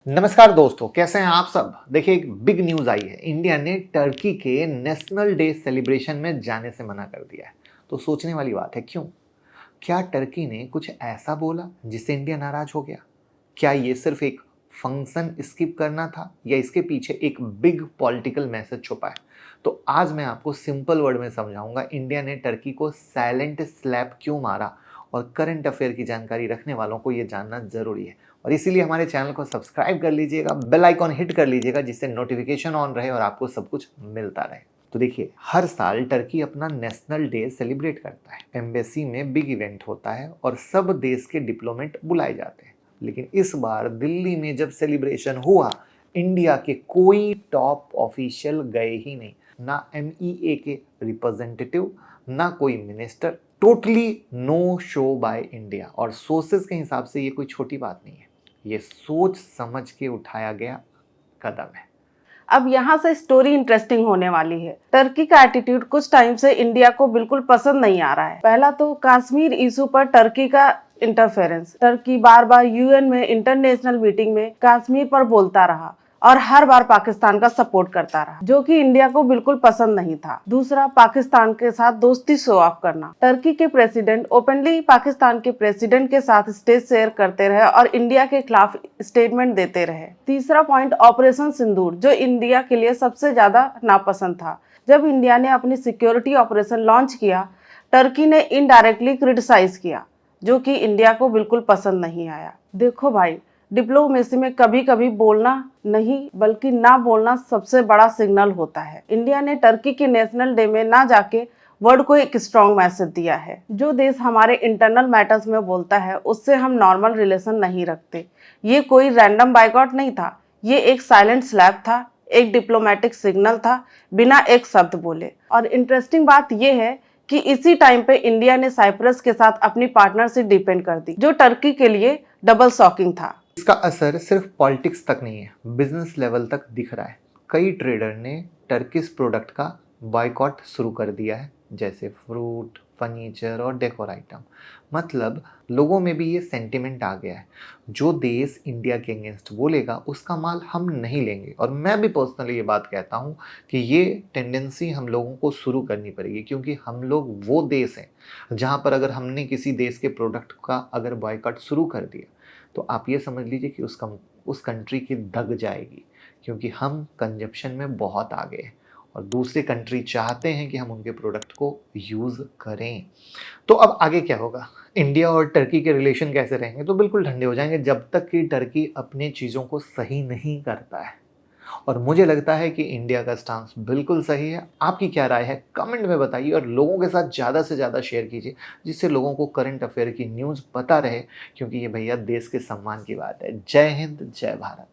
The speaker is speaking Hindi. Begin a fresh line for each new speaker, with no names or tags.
नमस्कार दोस्तों, कैसे हैं आप सब। देखिए, एक बिग न्यूज़ आई है। इंडिया ने टर्की के नेशनल डे सेलिब्रेशन में जाने से मना कर दिया है। तो सोचने वाली बात है, क्यों? क्या टर्की ने कुछ ऐसा बोला जिससे इंडिया नाराज हो गया? क्या ये सिर्फ एक फंक्शन स्किप करना था या इसके पीछे एक बिग पॉलिटिकल मैसेज छुपा है? तो आज मैं आपको सिंपल वर्ड में समझाऊंगा इंडिया ने टर्की को साइलेंट स्लैप क्यों मारा, और करंट अफेयर की जानकारी रखने वालों को ये जानना जरूरी है। और इसीलिए हमारे चैनल को सब्सक्राइब कर लीजिएगा, बेल आइकॉन हिट कर लीजिएगा, जिससे नोटिफिकेशन ऑन रहे और आपको सब कुछ मिलता रहे। तो देखिए, हर साल टर्की अपना नेशनल डे सेलिब्रेट करता है। एम्बेसी में बिग इवेंट होता है और सब देश के डिप्लोमेट बुलाए जाते हैं। लेकिन इस बार दिल्ली में जब सेलिब्रेशन हुआ, इंडिया के कोई टॉप ऑफिशियल गए ही नहीं। ना MEA के रिप्रेजेंटेटिव, ना कोई minister. Totally no show by India. और सोर्सेस के हिसाब से ये कोई छोटी बात नहीं है, ये सोच समझ के उठाया गया कदम है।
अब यहाँ से स्टोरी इंटरेस्टिंग होने वाली है। टर्की का एटीट्यूड कुछ टाइम से इंडिया को बिल्कुल पसंद नहीं आ रहा है। पहला तो कश्मीर इशू पर टर्की का इंटरफेरेंस। टर्की बार बार UN में इंटरनेशनल मीटिंग में कश्मीर पर बोलता रहा और हर बार पाकिस्तान का सपोर्ट करता रहा, जो कि इंडिया को बिल्कुल पसंद नहीं था। दूसरा, पाकिस्तान के साथ दोस्ती शो ऑफ करना। टर्की के प्रेसिडेंट ओपनली पाकिस्तान के प्रेसिडेंट के साथ स्टेज शेयर करते रहे और इंडिया के खिलाफ स्टेटमेंट देते रहे। तीसरा पॉइंट, ऑपरेशन सिंदूर, जो इंडिया के लिए सबसे ज्यादा नापसंद था। जब इंडिया ने अपनी सिक्योरिटी ऑपरेशन लॉन्च किया, टर्की ने इनडायरेक्टली क्रिटिसाइज किया, जो कि इंडिया को बिल्कुल पसंद नहीं आया। देखो भाई, डिप्लोमेसी में कभी कभी बोलना नहीं बल्कि ना बोलना सबसे बड़ा सिग्नल होता है। इंडिया ने टर्की के नेशनल डे में ना जाके वर्ल्ड को एक स्ट्रॉन्ग मैसेज दिया है। जो देश हमारे इंटरनल मैटर्स में बोलता है उससे हम नॉर्मल रिलेशन नहीं रखते। ये कोई रैंडम बाइकआउट नहीं था, ये एक साइलेंट स्लैप था, एक डिप्लोमेटिक सिग्नल था, बिना एक शब्द बोले। और इंटरेस्टिंग बात यह है कि इसी टाइम पे इंडिया ने साइप्रस के साथ अपनी पार्टनरशिप डिपेंड कर दी, जो टर्की के लिए डबल शॉकिंग था।
इसका असर सिर्फ पॉलिटिक्स तक नहीं है, बिजनेस लेवल तक दिख रहा है। कई ट्रेडर ने टर्किश प्रोडक्ट का बॉयकॉट शुरू कर दिया है, जैसे फ्रूट, फर्नीचर और डेकोर आइटम। मतलब लोगों में भी ये सेंटिमेंट आ गया है, जो देश इंडिया के अगेंस्ट बोलेगा उसका माल हम नहीं लेंगे। और मैं भी पर्सनली ये बात कहता हूँ कि ये टेंडेंसी हम लोगों को शुरू करनी पड़ेगी, क्योंकि हम लोग वो देश हैं जहाँ पर अगर हमने किसी देश के प्रोडक्ट का अगर बॉयकॉट शुरू कर दिया, तो आप ये समझ लीजिए कि उस कंट्री की दग जाएगी, क्योंकि हम कंजप्शन में बहुत आगे हैं और दूसरे कंट्री चाहते हैं कि हम उनके प्रोडक्ट को यूज़ करें। तो अब आगे क्या होगा? इंडिया और टर्की के रिलेशन कैसे रहेंगे? तो बिल्कुल ठंडे हो जाएंगे, जब तक कि टर्की अपने चीज़ों को सही नहीं करता है। और मुझे लगता है कि इंडिया का स्टांस बिल्कुल सही है। आपकी क्या राय है, कमेंट में बताइए और लोगों के साथ ज़्यादा से ज़्यादा शेयर कीजिए, जिससे लोगों को करंट अफेयर की न्यूज़ पता रहे, क्योंकि ये भैया देश के सम्मान की बात है। जय हिंद, जय भारत।